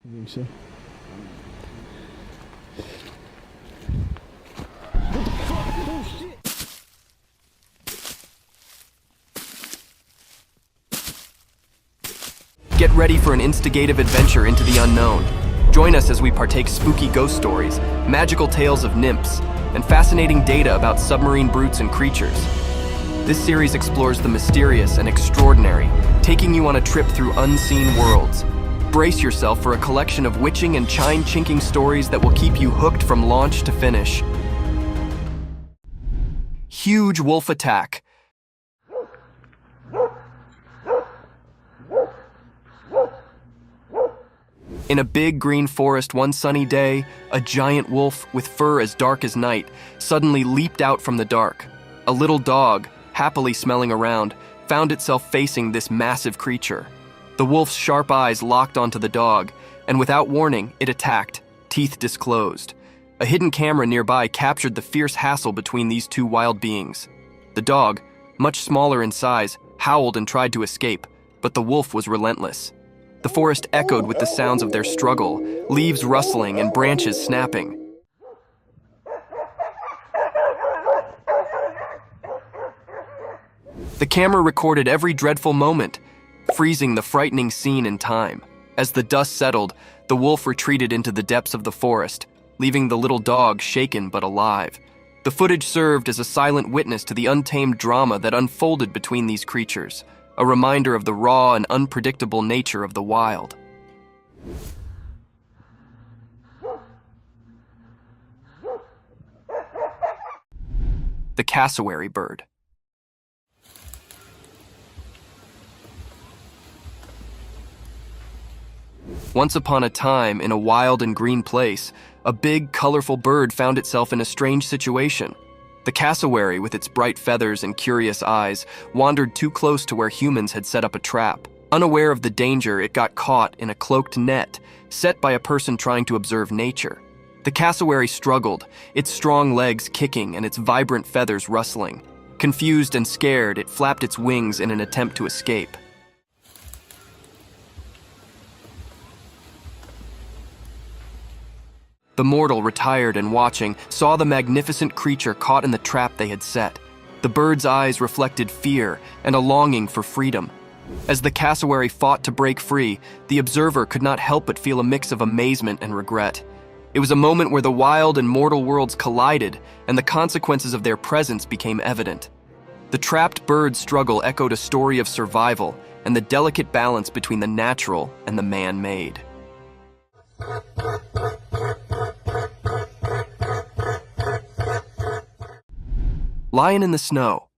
You think so? Get ready for an instigative adventure into the unknown. Join us as we partake spooky ghost stories, magical tales of nymphs, and fascinating data about submarine brutes and creatures. This series explores the mysterious and extraordinary, taking you on a trip through unseen worlds. Brace yourself for a collection of witching and chine-chinking stories that will keep you hooked from launch to finish. Huge wolf attack. In a big green forest one sunny day, a giant wolf with fur as dark as night suddenly leaped out from the dark. A little dog, happily smelling around, found itself facing this massive creature. The wolf's sharp eyes locked onto the dog, and without warning, it attacked, teeth disclosed. A hidden camera nearby captured the fierce hassle between these two wild beings. The dog, much smaller in size, howled and tried to escape, but the wolf was relentless. The forest echoed with the sounds of their struggle, leaves rustling and branches snapping. The camera recorded every dreadful moment, freezing the frightening scene in time. As the dust settled, the wolf retreated into the depths of the forest, leaving the little dog shaken but alive. The footage served as a silent witness to the untamed drama that unfolded between these creatures, a reminder of the raw and unpredictable nature of the wild. The cassowary bird. Once upon a time, in a wild and green place, a big, colorful bird found itself in a strange situation. The cassowary, with its bright feathers and curious eyes, wandered too close to where humans had set up a trap. Unaware of the danger, it got caught in a cloaked net, set by a person trying to observe nature. The cassowary struggled, its strong legs kicking and its vibrant feathers rustling. Confused and scared, it flapped its wings in an attempt to escape. The mortal, retired and watching, saw the magnificent creature caught in the trap they had set. The bird's eyes reflected fear and a longing for freedom. As the cassowary fought to break free, the observer could not help but feel a mix of amazement and regret. It was a moment where the wild and mortal worlds collided, and the consequences of their presence became evident. The trapped bird's struggle echoed a story of survival and the delicate balance between the natural and the man-made. Lion in the Snow.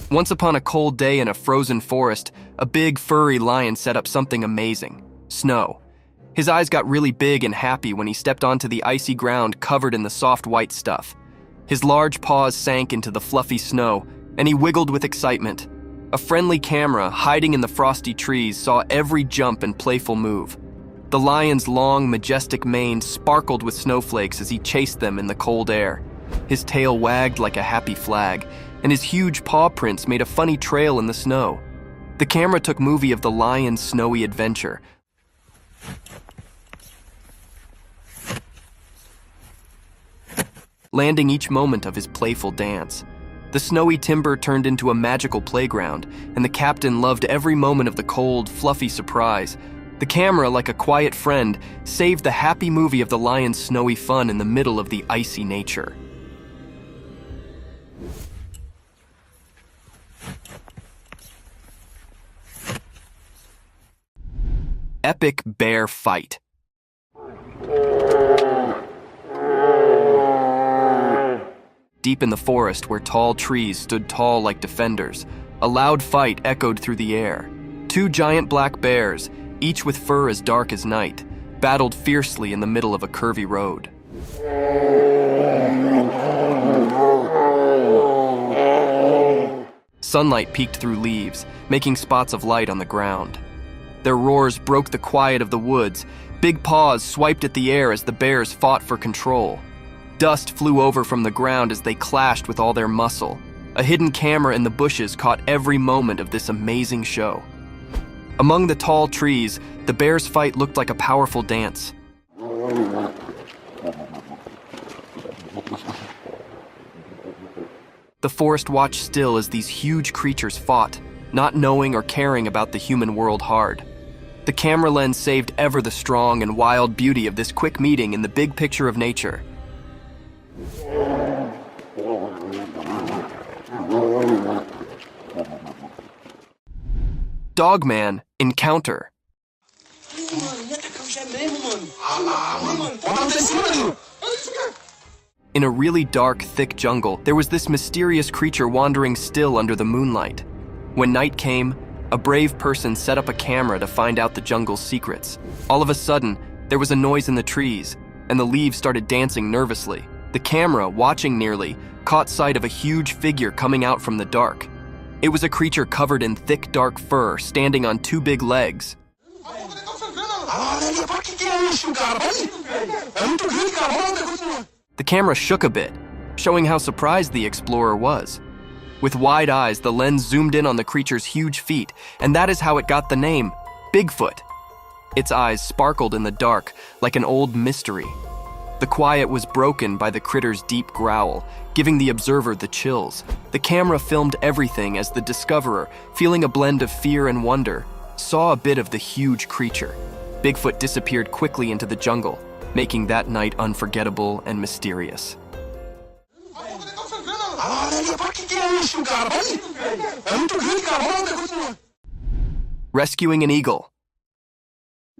Once upon a cold day in a frozen forest, a big furry lion set up something amazing: snow. His eyes got really big and happy when he stepped onto the icy ground covered in the soft white stuff. His large paws sank into the fluffy snow, and he wiggled with excitement. A friendly camera hiding in the frosty trees saw every jump and playful move. The lion's long, majestic mane sparkled with snowflakes as he chased them in the cold air. His tail wagged like a happy flag, and his huge paw prints made a funny trail in the snow. The camera took movie of the lion's snowy adventure, landing each moment of his playful dance. The snowy timber turned into a magical playground, and the captain loved every moment of the cold, fluffy surprise. The camera, like a quiet friend, saved the happy movie of the lion's snowy fun in the middle of the icy nature. Epic bear fight. Deep in the forest, where tall trees stood tall like defenders, a loud fight echoed through the air. Two giant black bears, each with fur as dark as night, battled fiercely in the middle of a curvy road. Sunlight peeked through leaves, making spots of light on the ground. Their roars broke the quiet of the woods. Big paws swiped at the air as the bears fought for control. Dust flew over from the ground as they clashed with all their muscle. A hidden camera in the bushes caught every moment of this amazing show. Among the tall trees, the bears' fight looked like a powerful dance. The forest watched still as these huge creatures fought, not knowing or caring about the human world hard. The camera lens saved ever the strong and wild beauty of this quick meeting in the big picture of nature. Dogman Encounter. In a really dark, thick jungle, there was this mysterious creature wandering still under the moonlight. When night came, a brave person set up a camera to find out the jungle's secrets. All of a sudden, there was a noise in the trees, and the leaves started dancing nervously. The camera, watching nearly, caught sight of a huge figure coming out from the dark. It was a creature covered in thick, dark fur, standing on two big legs. The camera shook a bit, showing how surprised the explorer was. With wide eyes, the lens zoomed in on the creature's huge feet, and that is how it got the name, Bigfoot. Its eyes sparkled in the dark, like an old mystery. The quiet was broken by the critter's deep growl, giving the observer the chills. The camera filmed everything as the discoverer, feeling a blend of fear and wonder, saw a bit of the huge creature. Bigfoot disappeared quickly into the jungle, making that night unforgettable and mysterious. Rescuing an eagle.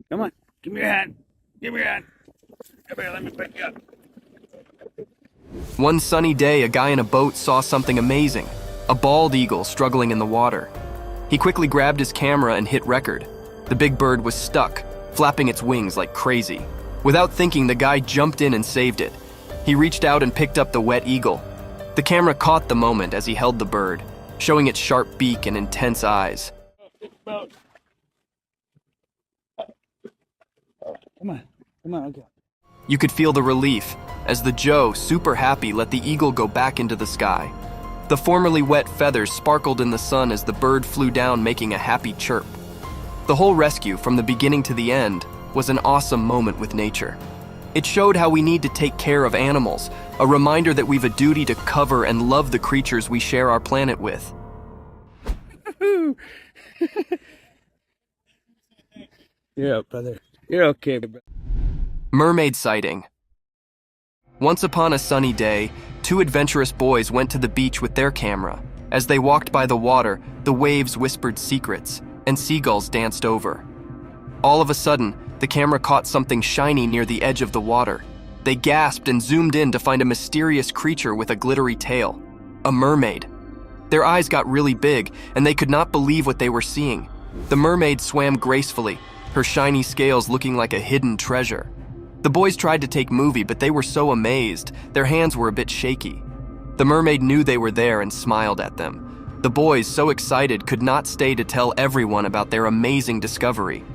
Come on, give me your hand. Give me your hand. Come here, let me pick you up. One sunny day, a guy in a boat saw something amazing, a bald eagle struggling in the water. He quickly grabbed his camera and hit record. The big bird was stuck, flapping its wings like crazy. Without thinking, the guy jumped in and saved it. He reached out and picked up the wet eagle. The camera caught the moment as he held the bird, showing its sharp beak and intense eyes. Come on, okay. You could feel the relief as the Joe, super happy, let the eagle go back into the sky. The formerly wet feathers sparkled in the sun as the bird flew down, making a happy chirp. The whole rescue, from the beginning to the end, was an awesome moment with nature. It showed how we need to take care of animals, a reminder that we've a duty to cover and love the creatures we share our planet with. You're up, brother. You're okay, brother. Mermaid sighting. Once upon a sunny day, two adventurous boys went to the beach with their camera. As they walked by the water, the waves whispered secrets, and seagulls danced over. All of a sudden, the camera caught something shiny near the edge of the water. They gasped and zoomed in to find a mysterious creature with a glittery tail, a mermaid. Their eyes got really big, and they could not believe what they were seeing. The mermaid swam gracefully, her shiny scales looking like a hidden treasure. The boys tried to take movie, but they were so amazed, their hands were a bit shaky. The mermaid knew they were there and smiled at them. The boys, so excited, could not stay to tell everyone about their amazing discovery.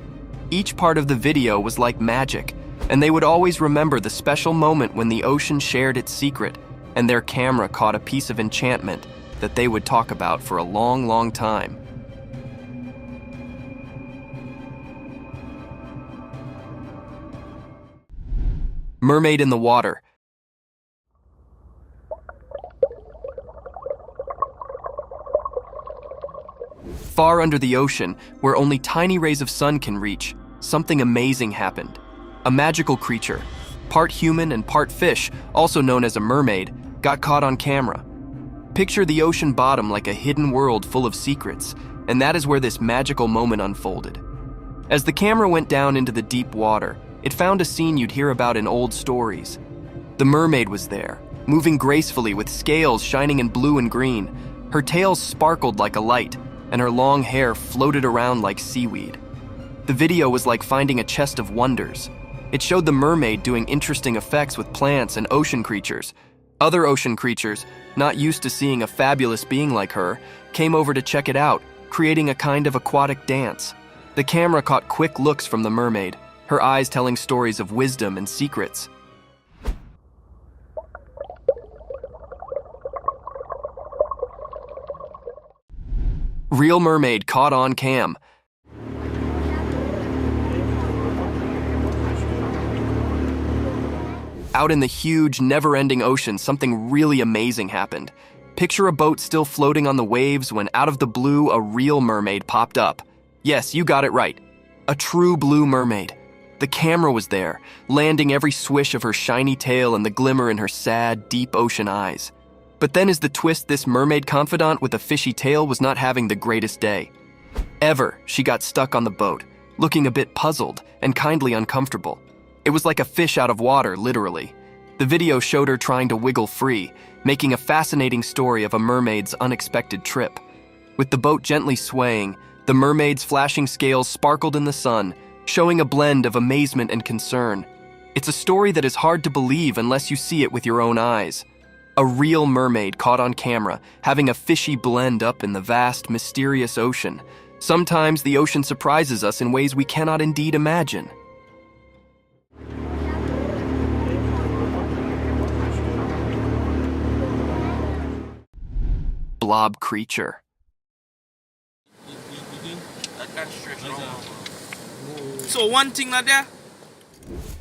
Each part of the video was like magic, and they would always remember the special moment when the ocean shared its secret, and their camera caught a piece of enchantment that they would talk about for a long, long time. Mermaid in the water. Far under the ocean, where only tiny rays of sun can reach, something amazing happened. A magical creature, part human and part fish, also known as a mermaid, got caught on camera. Picture the ocean bottom like a hidden world full of secrets, and that is where this magical moment unfolded. As the camera went down into the deep water, it found a scene you'd hear about in old stories. The mermaid was there, moving gracefully with scales shining in blue and green. Her tail sparkled like a light, and her long hair floated around like seaweed. The video was like finding a chest of wonders. It showed the mermaid doing interesting effects with plants and ocean creatures. Other ocean creatures, not used to seeing a fabulous being like her, came over to check it out, creating a kind of aquatic dance. The camera caught quick looks from the mermaid, her eyes telling stories of wisdom and secrets. Real mermaid caught on cam. Out in the huge, never-ending ocean, something really amazing happened. Picture a boat still floating on the waves when out of the blue, a real mermaid popped up. Yes, you got it right. A true blue mermaid. The camera was there, landing every swish of her shiny tail and the glimmer in her sad, deep ocean eyes. But then as the twist, this mermaid confidant with a fishy tail was not having the greatest day. Ever, she got stuck on the boat, looking a bit puzzled and kindly uncomfortable. It was like a fish out of water, literally. The video showed her trying to wiggle free, making a fascinating story of a mermaid's unexpected trip. With the boat gently swaying, the mermaid's flashing scales sparkled in the sun, showing a blend of amazement and concern. It's a story that is hard to believe unless you see it with your own eyes. A real mermaid caught on camera, having a fishy blend up in the vast, mysterious ocean. Sometimes the ocean surprises us in ways we cannot indeed imagine. Blob creature. So one thing like that.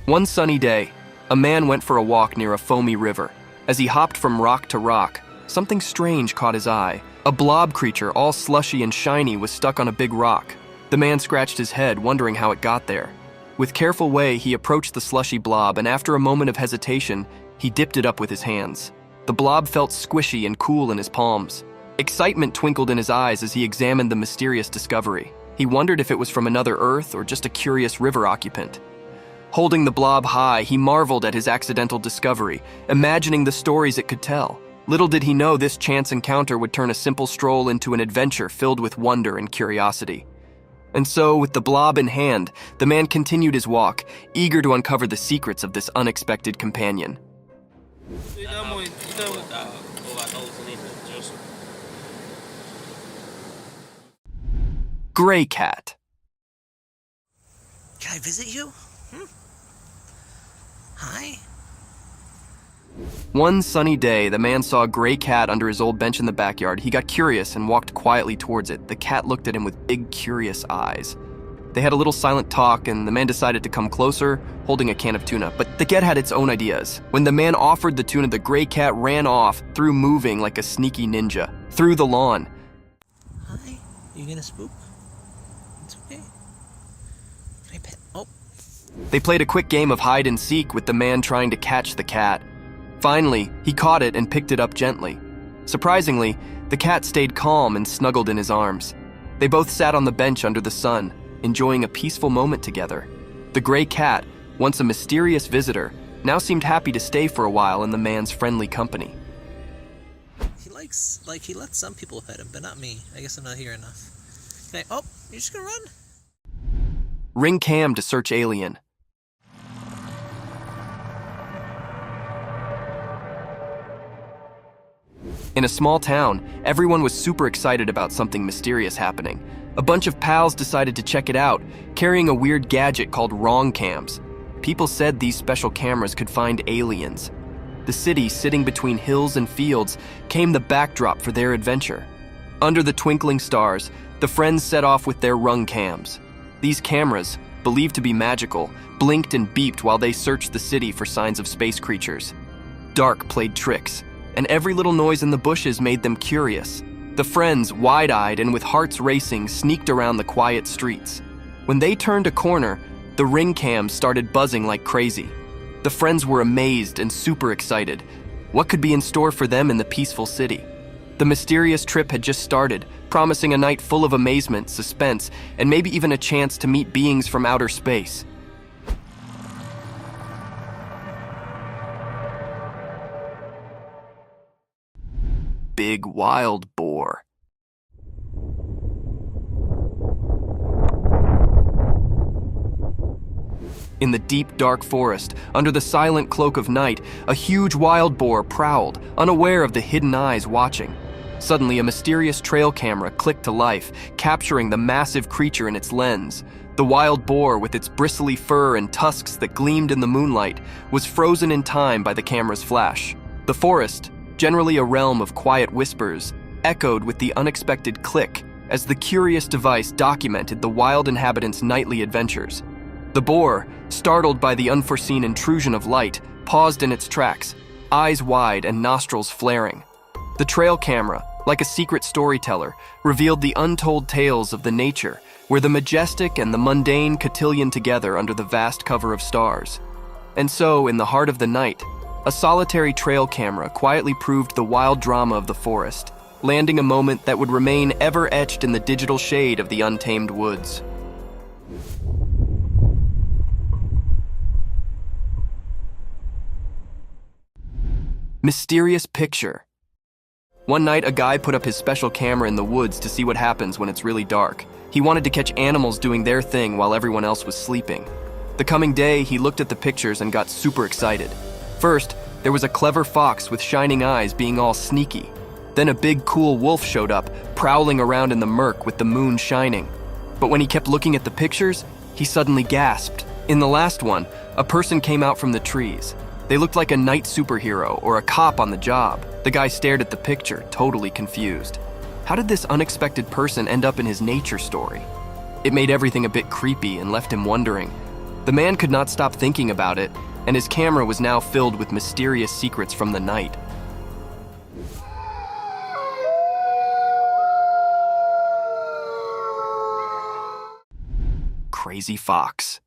One sunny day, a man went for a walk near a foamy river. As he hopped from rock to rock, something strange caught his eye. A blob creature, all slushy and shiny, was stuck on a big rock. The man scratched his head, wondering how it got there. With careful way, he approached the slushy blob, and after a moment of hesitation, he dipped it up with his hands. The blob felt squishy and cool in his palms. Excitement twinkled in his eyes as he examined the mysterious discovery. He wondered if it was from another Earth or just a curious river occupant. Holding the blob high, he marveled at his accidental discovery, imagining the stories it could tell. Little did he know this chance encounter would turn a simple stroll into an adventure filled with wonder and curiosity. And so, with the blob in hand, the man continued his walk, eager to uncover the secrets of this unexpected companion. Gray cat. Can I visit you? Hi. One sunny day, the man saw a gray cat under his old bench in the backyard. He got curious and walked quietly towards it. The cat looked at him with big, curious eyes. They had a little silent talk, and the man decided to come closer, holding a can of tuna. But the cat had its own ideas. When the man offered the tuna, the gray cat ran off, through moving like a sneaky ninja, through the lawn. Hi. You gonna spook? It's okay. Can I pet? Oh. They played a quick game of hide and seek with the man trying to catch the cat. Finally, he caught it and picked it up gently. Surprisingly, the cat stayed calm and snuggled in his arms. They both sat on the bench under the sun, enjoying a peaceful moment together. The gray cat, once a mysterious visitor, now seemed happy to stay for a while in the man's friendly company. He lets some people pet him, but not me. I guess I'm not here enough. Oh, you're just gonna run? Ring cam to search alien. In a small town, everyone was super excited about something mysterious happening. A bunch of pals decided to check it out, carrying a weird gadget called wrong cams. People said these special cameras could find aliens. The city, sitting between hills and fields, came the backdrop for their adventure. Under the twinkling stars, the friends set off with their rung cams. These cameras, believed to be magical, blinked and beeped while they searched the city for signs of space creatures. Dark played tricks, and every little noise in the bushes made them curious. The friends, wide-eyed and with hearts racing, sneaked around the quiet streets. When they turned a corner, the ring cams started buzzing like crazy. The friends were amazed and super excited. What could be in store for them in the peaceful city? The mysterious trip had just started, promising a night full of amazement, suspense, and maybe even a chance to meet beings from outer space. Big wild boar. In the deep, dark forest, under the silent cloak of night, a huge wild boar prowled, unaware of the hidden eyes watching. Suddenly, a mysterious trail camera clicked to life, capturing the massive creature in its lens. The wild boar, with its bristly fur and tusks that gleamed in the moonlight, was frozen in time by the camera's flash. The forest, generally a realm of quiet whispers, echoed with the unexpected click as the curious device documented the wild inhabitants' nightly adventures. The boar, startled by the unforeseen intrusion of light, paused in its tracks, eyes wide and nostrils flaring. The trail camera, like a secret storyteller, revealed the untold tales of the nature where the majestic and the mundane cotillion together under the vast cover of stars. And so, in the heart of the night, a solitary trail camera quietly proved the wild drama of the forest, landing a moment that would remain ever etched in the digital shade of the untamed woods. Mysterious picture. One night, a guy put up his special camera in the woods to see what happens when it's really dark. He wanted to catch animals doing their thing while everyone else was sleeping. The coming day, he looked at the pictures and got super excited. First, there was a clever fox with shining eyes being all sneaky. Then a big cool wolf showed up, prowling around in the murk with the moon shining. But when he kept looking at the pictures, he suddenly gasped. In the last one, a person came out from the trees. They looked like a night superhero or a cop on the job. The guy stared at the picture, totally confused. How did this unexpected person end up in his nature story? It made everything a bit creepy and left him wondering. The man could not stop thinking about it, and his camera was now filled with mysterious secrets from the night. Crazy fox.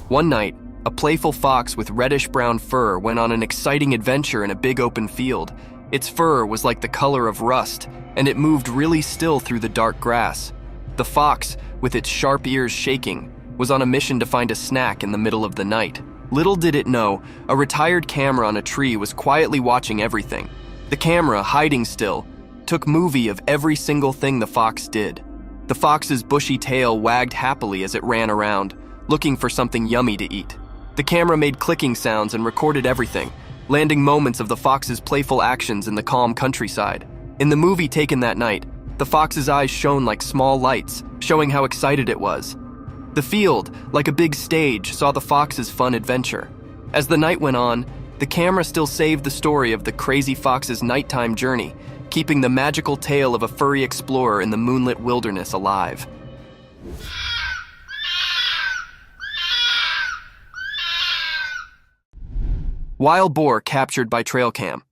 One night, a playful fox with reddish-brown fur went on an exciting adventure in a big open field. Its fur was like the color of rust, and it moved really still through the dark grass. The fox, with its sharp ears shaking, was on a mission to find a snack in the middle of the night. Little did it know, a retired camera on a tree was quietly watching everything. The camera, hiding still, took movie of every single thing the fox did. The fox's bushy tail wagged happily as it ran around, looking for something yummy to eat. The camera made clicking sounds and recorded everything, landing moments of the fox's playful actions in the calm countryside. In the movie taken that night, the fox's eyes shone like small lights, showing how excited it was. The field, like a big stage, saw the fox's fun adventure. As the night went on, the camera still saved the story of the crazy fox's nighttime journey, keeping the magical tale of a furry explorer in the moonlit wilderness alive. Wild boar captured by trail cam.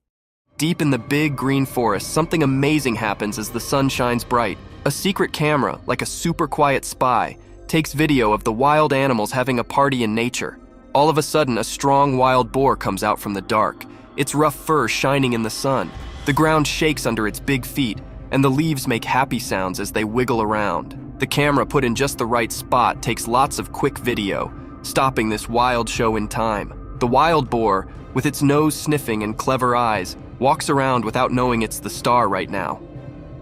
Deep in the big green forest, something amazing happens as the sun shines bright. A secret camera, like a super quiet spy, takes video of the wild animals having a party in nature. All of a sudden, a strong wild boar comes out from the dark, its rough fur shining in the sun. The ground shakes under its big feet, and the leaves make happy sounds as they wiggle around. The camera put in just the right spot takes lots of quick video, stopping this wild show in time. The wild boar, with its nose sniffing and clever eyes, walks around without knowing it's the star right now.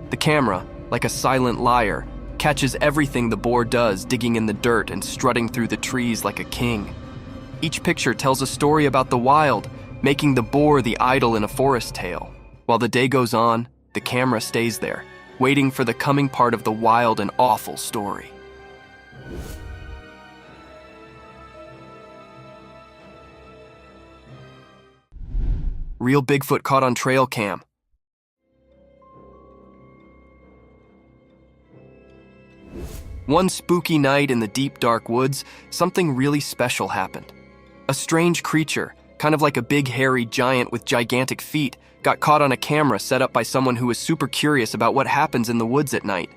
The camera, like a silent liar, catches everything the boar does, digging in the dirt and strutting through the trees like a king. Each picture tells a story about the wild, making the boar the idol in a forest tale. While the day goes on, the camera stays there, waiting for the coming part of the wild and awful story. Real Bigfoot caught on trail cam. One spooky night in the deep dark woods, something really special happened. A strange creature, kind of like a big hairy giant with gigantic feet, got caught on a camera set up by someone who was super curious about what happens in the woods at night.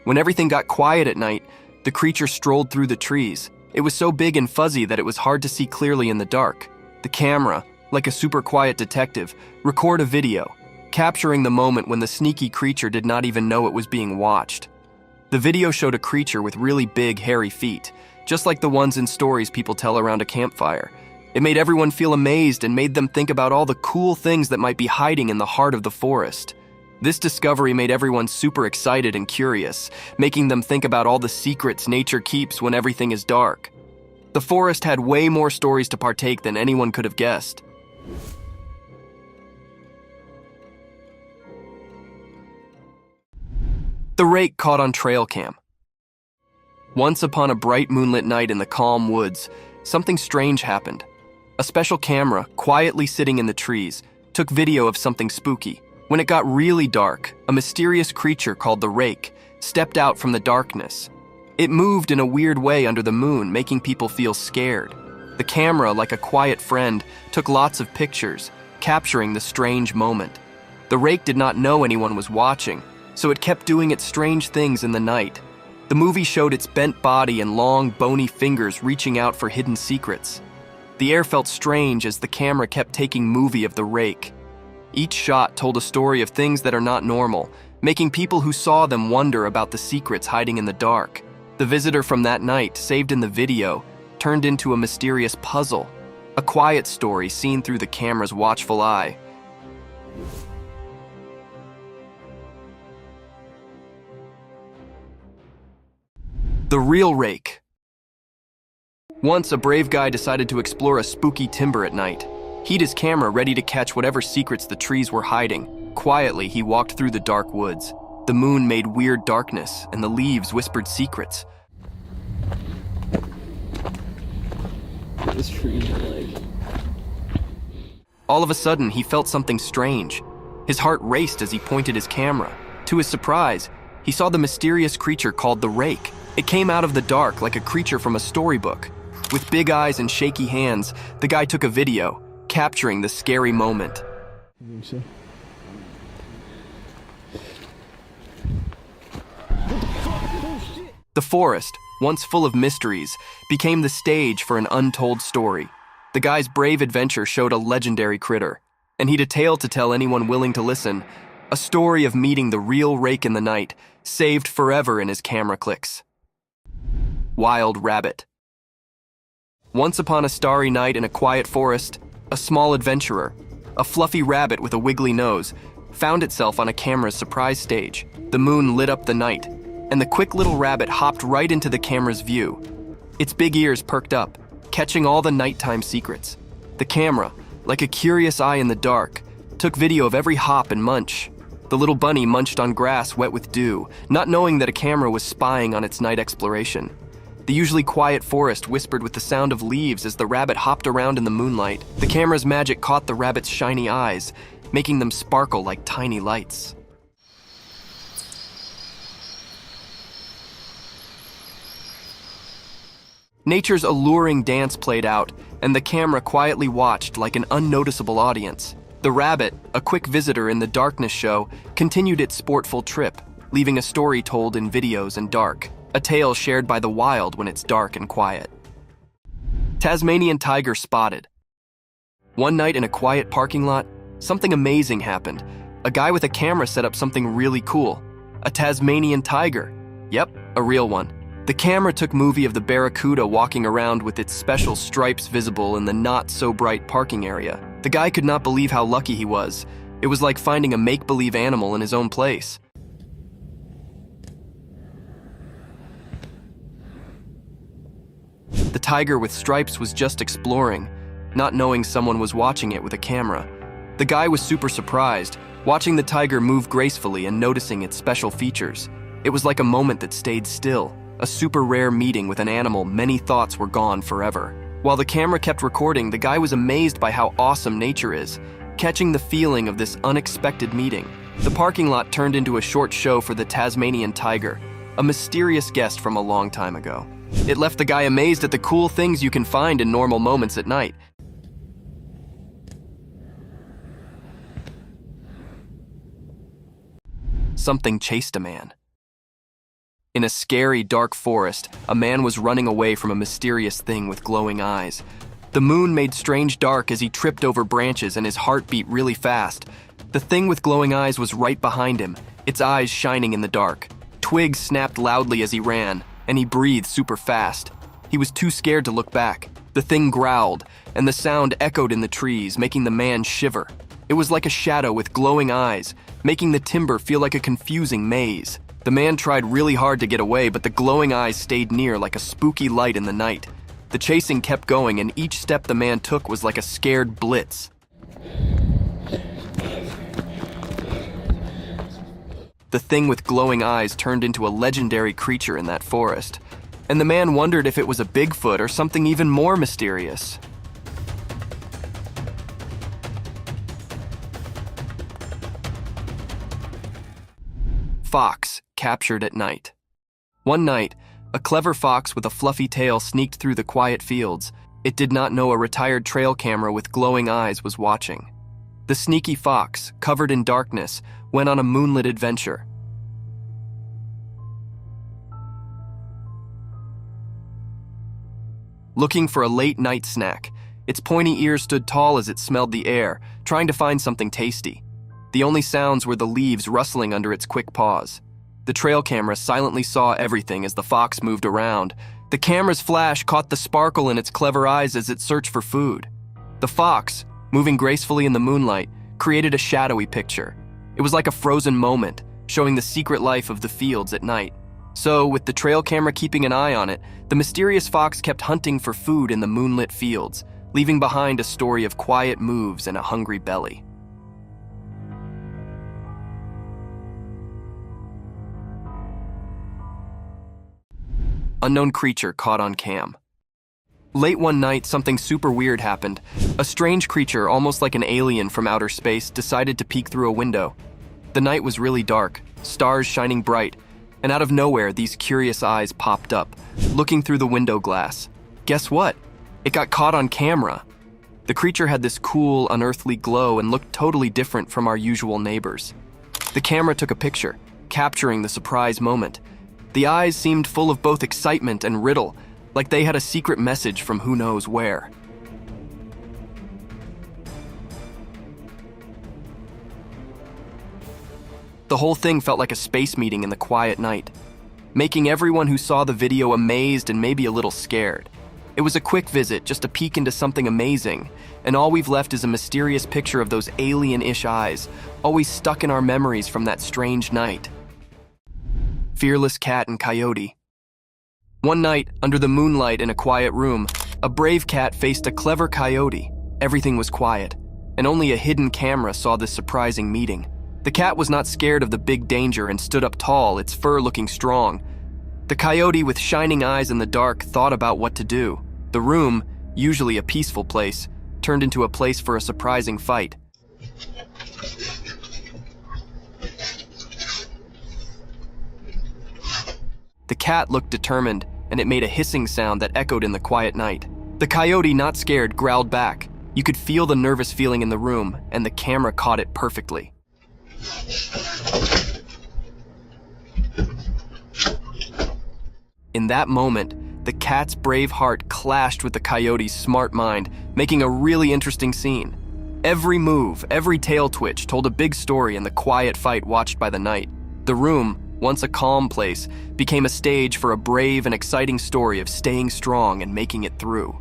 When everything got quiet at night, the creature strolled through the trees. It was so big and fuzzy that it was hard to see clearly in the dark. The camera, like a super quiet detective, recorded a video, capturing the moment when the sneaky creature did not even know it was being watched. The video showed a creature with really big, hairy feet, just like the ones in stories people tell around a campfire. It made everyone feel amazed and made them think about all the cool things that might be hiding in the heart of the forest. This discovery made everyone super excited and curious, making them think about all the secrets nature keeps when everything is dark. The forest had way more stories to partake than anyone could have guessed. The rake caught on trail cam. Once upon a bright moonlit night in the calm woods, something strange happened. A special camera, quietly sitting in the trees, took video of something spooky. When it got really dark, a mysterious creature called the Rake stepped out from the darkness. It moved in a weird way under the moon, making people feel scared. The camera, like a quiet friend, took lots of pictures, capturing the strange moment. The Rake did not know anyone was watching, so it kept doing its strange things in the night. The movie showed its bent body and long, bony fingers reaching out for hidden secrets. The air felt strange as the camera kept taking movie of the Rake. Each shot told a story of things that are not normal, making people who saw them wonder about the secrets hiding in the dark. The visitor from that night, saved in the video, turned into a mysterious puzzle, a quiet story seen through the camera's watchful eye. The real Rake. Once, a brave guy decided to explore a spooky timber at night. He'd his camera ready to catch whatever secrets the trees were hiding. Quietly, he walked through the dark woods. The moon made weird darkness, and the leaves whispered secrets. This tree like... All of a sudden, he felt something strange. His heart raced as he pointed his camera. To his surprise, he saw the mysterious creature called the Rake. It came out of the dark like a creature from a storybook. With big eyes and shaky hands, the guy took a video, capturing the scary moment. The forest, once full of mysteries, became the stage for an untold story. The guy's brave adventure showed a legendary critter, and he'd a tale to tell anyone willing to listen, a story of meeting the real Rake in the night, saved forever in his camera clicks. Wild Rabbit. Once upon a starry night in a quiet forest, a small adventurer, a fluffy rabbit with a wiggly nose, found itself on a camera's surprise stage. The moon lit up the night, and the quick little rabbit hopped right into the camera's view. Its big ears perked up, catching all the nighttime secrets. The camera, like a curious eye in the dark, took video of every hop and munch. The little bunny munched on grass wet with dew, not knowing that a camera was spying on its night exploration. The usually quiet forest whispered with the sound of leaves as the rabbit hopped around in the moonlight. The camera's magic caught the rabbit's shiny eyes, making them sparkle like tiny lights. Nature's alluring dance played out, and the camera quietly watched like an unnoticeable audience. The rabbit, a quick visitor in the darkness show, continued its sportful trip, leaving a story told in videos and dark. A tale shared by the wild when it's dark and quiet. Tasmanian tiger spotted. One night in a quiet parking lot, something amazing happened. A guy with a camera set up something really cool. A Tasmanian tiger. Yep, a real one. The camera took movie of the barracuda walking around with its special stripes visible in the not-so-bright parking area. The guy could not believe how lucky he was. It was like finding a make-believe animal in his own place. The tiger with stripes was just exploring, not knowing someone was watching it with a camera. The guy was super surprised, watching the tiger move gracefully and noticing its special features. It was like a moment that stayed still, a super rare meeting with an animal many thoughts were gone forever. While the camera kept recording, the guy was amazed by how awesome nature is, catching the feeling of this unexpected meeting. The parking lot turned into a short show for the Tasmanian tiger, a mysterious guest from a long time ago. It left the guy amazed at the cool things you can find in normal moments at night. Something chased a man. In a scary, dark forest, a man was running away from a mysterious thing with glowing eyes. The moon made strange dark as he tripped over branches and his heart beat really fast. The thing with glowing eyes was right behind him, its eyes shining in the dark. Twigs snapped loudly as he ran, and he breathed super fast. He was too scared to look back. The thing growled, and the sound echoed in the trees, making the man shiver. It was like a shadow with glowing eyes, making the timber feel like a confusing maze. The man tried really hard to get away, but the glowing eyes stayed near like a spooky light in the night. The chasing kept going, and each step the man took was like a scared blitz. The thing with glowing eyes turned into a legendary creature in that forest, and the man wondered if it was a Bigfoot or something even more mysterious. fox captured at night. One night, a clever fox with a fluffy tail sneaked through the quiet fields. It did not know a retired trail camera with glowing eyes was watching. The sneaky fox, covered in darkness, went on a moonlit adventure. Looking for a late-night snack, its pointy ears stood tall as it smelled the air, trying to find something tasty. The only sounds were the leaves rustling under its quick paws. The trail camera silently saw everything as the fox moved around. The camera's flash caught the sparkle in its clever eyes as it searched for food. The fox, moving gracefully in the moonlight, created a shadowy picture. It was like a frozen moment, showing the secret life of the fields at night. So, with the trail camera keeping an eye on it, the mysterious fox kept hunting for food in the moonlit fields, leaving behind a story of quiet moves and a hungry belly. Unknown creature caught on cam. Late one night, something super weird happened. A strange creature, almost like an alien from outer space, decided to peek through a window. The night was really dark, stars shining bright, and out of nowhere, these curious eyes popped up, looking through the window glass. Guess what? It got caught on camera. The creature had this cool, unearthly glow and looked totally different from our usual neighbors. The camera took a picture, capturing the surprise moment. The eyes seemed full of both excitement and riddle, like they had a secret message from who knows where. The whole thing felt like a space meeting in the quiet night, making everyone who saw the video amazed and maybe a little scared. It was a quick visit, just a peek into something amazing, and all we've left is a mysterious picture of those alien-ish eyes, always stuck in our memories from that strange night. Fearless cat and coyote. One night, under the moonlight in a quiet room, a brave cat faced a clever coyote. Everything was quiet, and only a hidden camera saw this surprising meeting. The cat was not scared of the big danger and stood up tall, its fur looking strong. The coyote, with shining eyes in the dark, thought about what to do. The room, usually a peaceful place, turned into a place for a surprising fight. The cat looked determined, and it made a hissing sound that echoed in the quiet night. The coyote, not scared, growled back. You could feel the nervous feeling in the room, and the camera caught it perfectly. In that moment, the cat's brave heart clashed with the coyote's smart mind, making a really interesting scene. Every move, every tail twitch told a big story in the quiet fight watched by the night. The room, once a calm place, became a stage for a brave and exciting story of staying strong and making it through.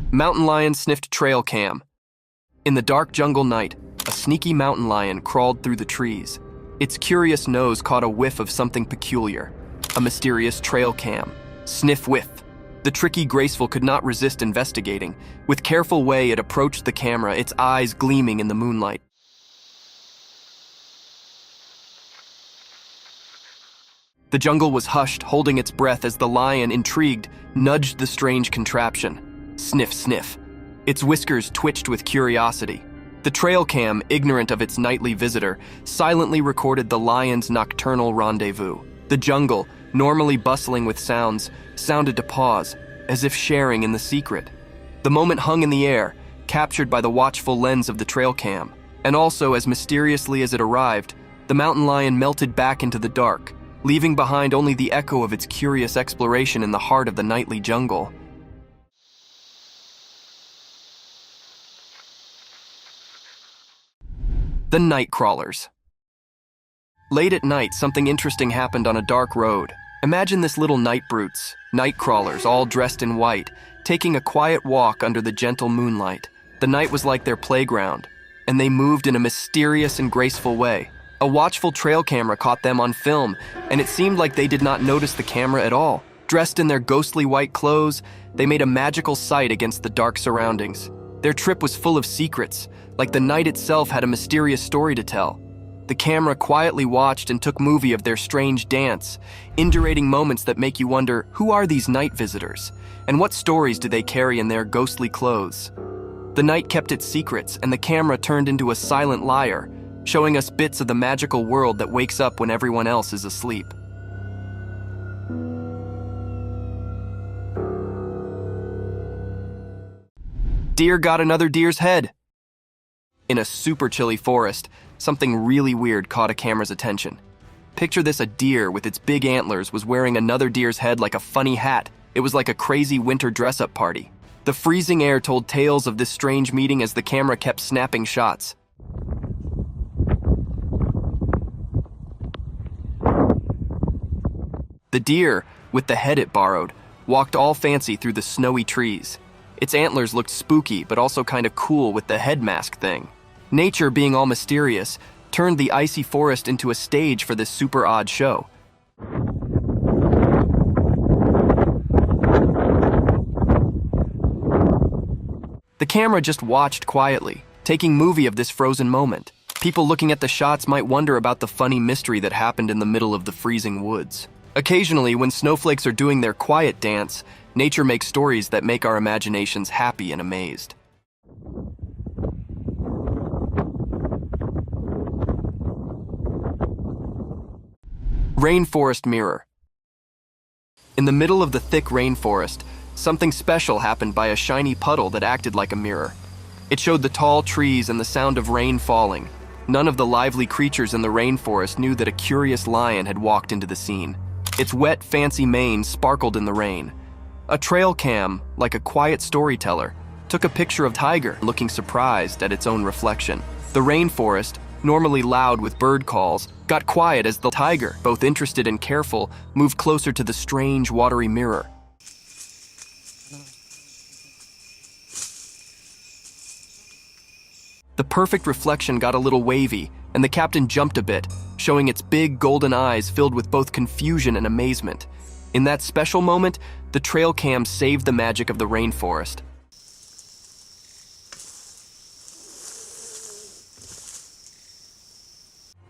Mountain lion sniffed trail cam. In the dark jungle night, a sneaky mountain lion crawled through the trees. Its curious nose caught a whiff of something peculiar, a mysterious trail cam. Sniff whiff. The tricky Graceful could not resist investigating. With careful way, it approached the camera, its eyes gleaming in the moonlight. The jungle was hushed, holding its breath as the lion, intrigued, nudged the strange contraption. Sniff, sniff. Its whiskers twitched with curiosity. The trail cam, ignorant of its nightly visitor, silently recorded the lion's nocturnal rendezvous. The jungle, normally bustling with sounds, sounded to pause, as if sharing in the secret. The moment hung in the air, captured by the watchful lens of the trail cam. And also, as mysteriously as it arrived, the mountain lion melted back into the dark, leaving behind only the echo of its curious exploration in the heart of the nightly jungle. The night crawlers. Late at night, something interesting happened on a dark road. Imagine this little night brutes, night crawlers, all dressed in white, taking a quiet walk under the gentle moonlight. The night was like their playground, and they moved in a mysterious and graceful way. A watchful trail camera caught them on film, and it seemed like they did not notice the camera at all. Dressed in their ghostly white clothes, they made a magical sight against the dark surroundings. Their trip was full of secrets, like the night itself had a mysterious story to tell. The camera quietly watched and took movie of their strange dance, indurating moments that make you wonder, who are these night visitors? And what stories do they carry in their ghostly clothes? The night kept its secrets, and the camera turned into a silent liar, showing us bits of the magical world that wakes up when everyone else is asleep. Deer got another deer's head. In a super chilly forest, something really weird caught a camera's attention. Picture this: a deer with its big antlers was wearing another deer's head like a funny hat. It was like a crazy winter dress-up party. The freezing air told tales of this strange meeting as the camera kept snapping shots. The deer, with the head it borrowed, walked all fancy through the snowy trees. Its antlers looked spooky, but also kind of cool with the head mask thing. Nature, being all mysterious, turned the icy forest into a stage for this super odd show. The camera just watched quietly, taking movie of this frozen moment. People looking at the shots might wonder about the funny mystery that happened in the middle of the freezing woods. Occasionally, when snowflakes are doing their quiet dance, nature makes stories that make our imaginations happy and amazed. Rainforest mirror. In the middle of the thick rainforest, something special happened by a shiny puddle that acted like a mirror. It showed the tall trees and the sound of rain falling. None of the lively creatures in the rainforest knew that a curious lion had walked into the scene. Its wet, fancy mane sparkled in the rain. A trail cam, like a quiet storyteller, took a picture of Tiger looking surprised at its own reflection. The rainforest, normally loud with bird calls, got quiet as the tiger, both interested and careful, moved closer to the strange, watery mirror. The perfect reflection got a little wavy, and the captain jumped a bit, showing its big golden eyes filled with both confusion and amazement. In that special moment, the trail cam saved the magic of the rainforest.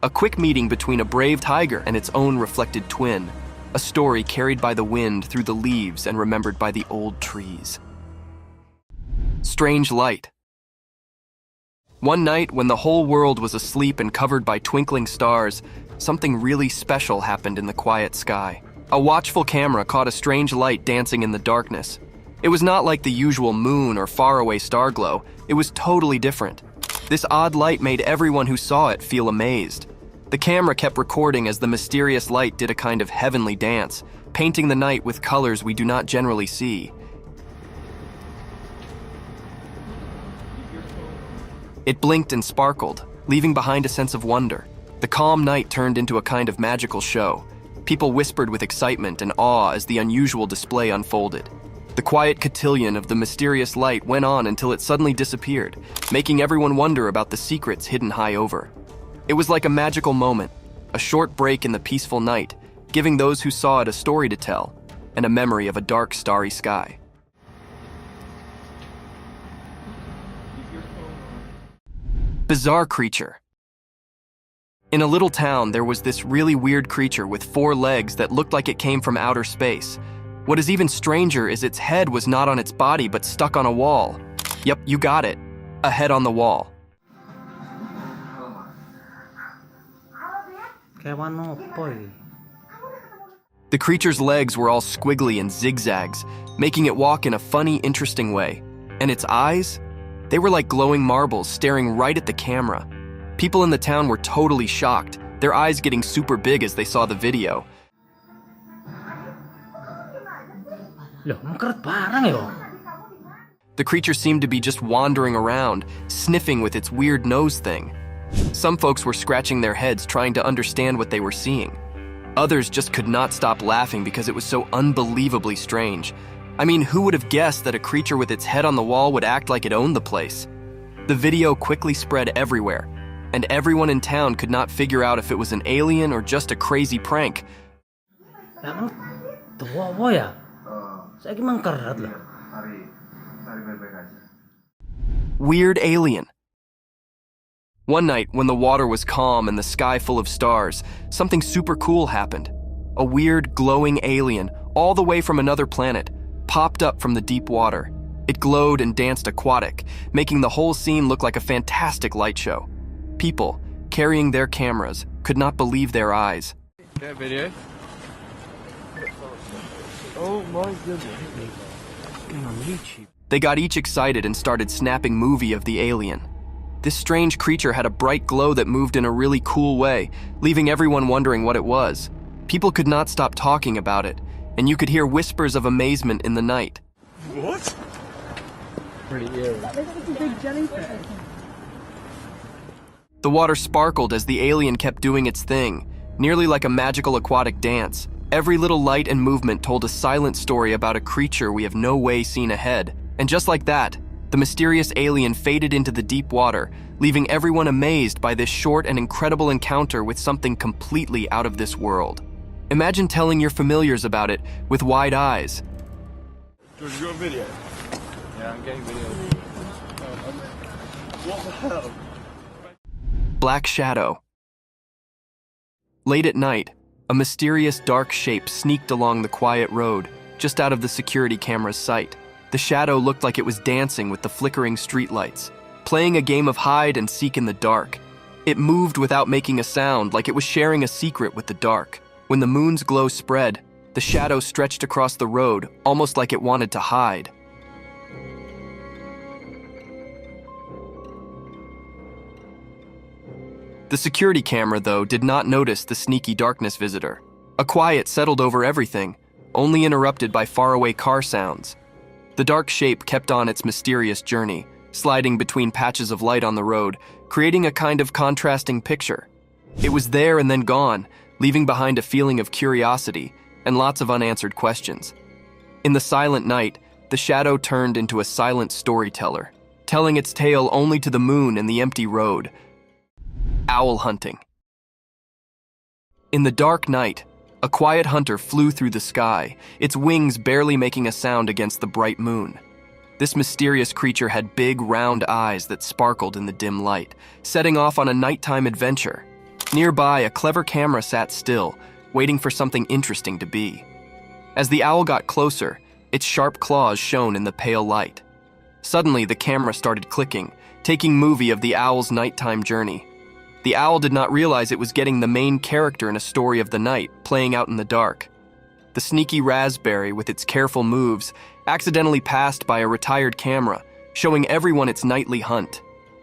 A quick meeting between a brave tiger and its own reflected twin, a story carried by the wind through the leaves and remembered by the old trees. Strange light. One night, when the whole world was asleep and covered by twinkling stars, something really special happened in the quiet sky. A watchful camera caught a strange light dancing in the darkness. It was not like the usual moon or faraway star glow. It was totally different. This odd light made everyone who saw it feel amazed. The camera kept recording as the mysterious light did a kind of heavenly dance, painting the night with colors we do not generally see. It blinked and sparkled, leaving behind a sense of wonder. The calm night turned into a kind of magical show. People whispered with excitement and awe as the unusual display unfolded. The quiet cotillion of the mysterious light went on until it suddenly disappeared, making everyone wonder about the secrets hidden high over. It was like a magical moment, a short break in the peaceful night, giving those who saw it a story to tell, and a memory of a dark, starry sky. Bizarre creature. In a little town, there was this really weird creature with 4 legs that looked like it came from outer space. What is even stranger is its head was not on its body but stuck on a wall. Yep, you got it. A head on the wall. The creature's legs were all squiggly and zigzags, making it walk in a funny, interesting way. And its eyes? They were like glowing marbles staring right at the camera. People in the town were totally shocked, their eyes getting super big as they saw the video. The creature seemed to be just wandering around, sniffing with its weird nose thing. Some folks were scratching their heads trying to understand what they were seeing. Others just could not stop laughing because it was so unbelievably strange. I mean, who would have guessed that a creature with its head on the wall would act like it owned the place? The video quickly spread everywhere, and everyone in town could not figure out if it was an alien or just a crazy prank. Weird alien. One night, when the water was calm and the sky full of stars, something super cool happened. A weird, glowing alien, all the way from another planet, popped up from the deep water. It glowed and danced aquatic, making the whole scene look like a fantastic light show. People, carrying their cameras, could not believe their eyes. Get a video. Oh my goodness. On YouTube. They got each excited and started snapping movie of the alien. This strange creature had a bright glow that moved in a really cool way, leaving everyone wondering what it was. People could not stop talking about it, and you could hear whispers of amazement in the night. What? Pretty eerie. The water sparkled as the alien kept doing its thing, nearly like a magical aquatic dance. Every little light and movement told a silent story about a creature we have no way seen ahead. And just like that, the mysterious alien faded into the deep water, leaving everyone amazed by this short and incredible encounter with something completely out of this world. Imagine telling your familiars about it with wide eyes. George, you got a video? Yeah, I'm getting video. What the hell? Black Shadow. Late at night, a mysterious dark shape sneaked along the quiet road, just out of the security camera's sight. The shadow looked like it was dancing with the flickering streetlights, playing a game of hide and seek in the dark. It moved without making a sound, like it was sharing a secret with the dark. When the moon's glow spread, the shadow stretched across the road, almost like it wanted to hide. The security camera, though, did not notice the sneaky darkness visitor. A quiet settled over everything, only interrupted by faraway car sounds. The dark shape kept on its mysterious journey, sliding between patches of light on the road, creating a kind of contrasting picture. It was there and then gone, leaving behind a feeling of curiosity and lots of unanswered questions. In the silent night, the shadow turned into a silent storyteller, telling its tale only to the moon and the empty road. Owl hunting. In the dark night, a quiet hunter flew through the sky, its wings barely making a sound against the bright moon. This mysterious creature had big, round eyes that sparkled in the dim light, setting off on a nighttime adventure. Nearby, a clever camera sat still, waiting for something interesting to be. As the owl got closer, its sharp claws shone in the pale light. Suddenly, the camera started clicking, taking movie of the owl's nighttime journey. The owl did not realize it was getting the main character in a story of the night, playing out in the dark. The sneaky raspberry, with its careful moves, accidentally passed by a retired camera, showing everyone its nightly hunt.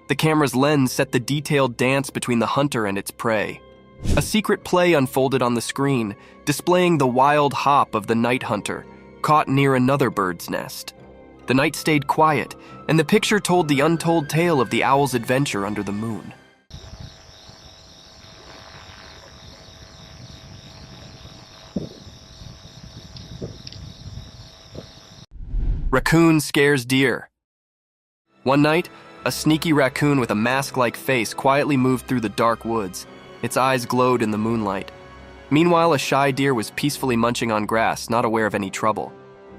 The camera's lens set the detailed dance between the hunter and its prey. A secret play unfolded on the screen, displaying the wild hop of the night hunter, caught near another bird's nest. The night stayed quiet, and the picture told the untold tale of the owl's adventure under the moon. Raccoon scares deer. One night, a sneaky raccoon with a mask-like face quietly moved through the dark woods. Its eyes glowed in the moonlight. Meanwhile, a shy deer was peacefully munching on grass, not aware of any trouble.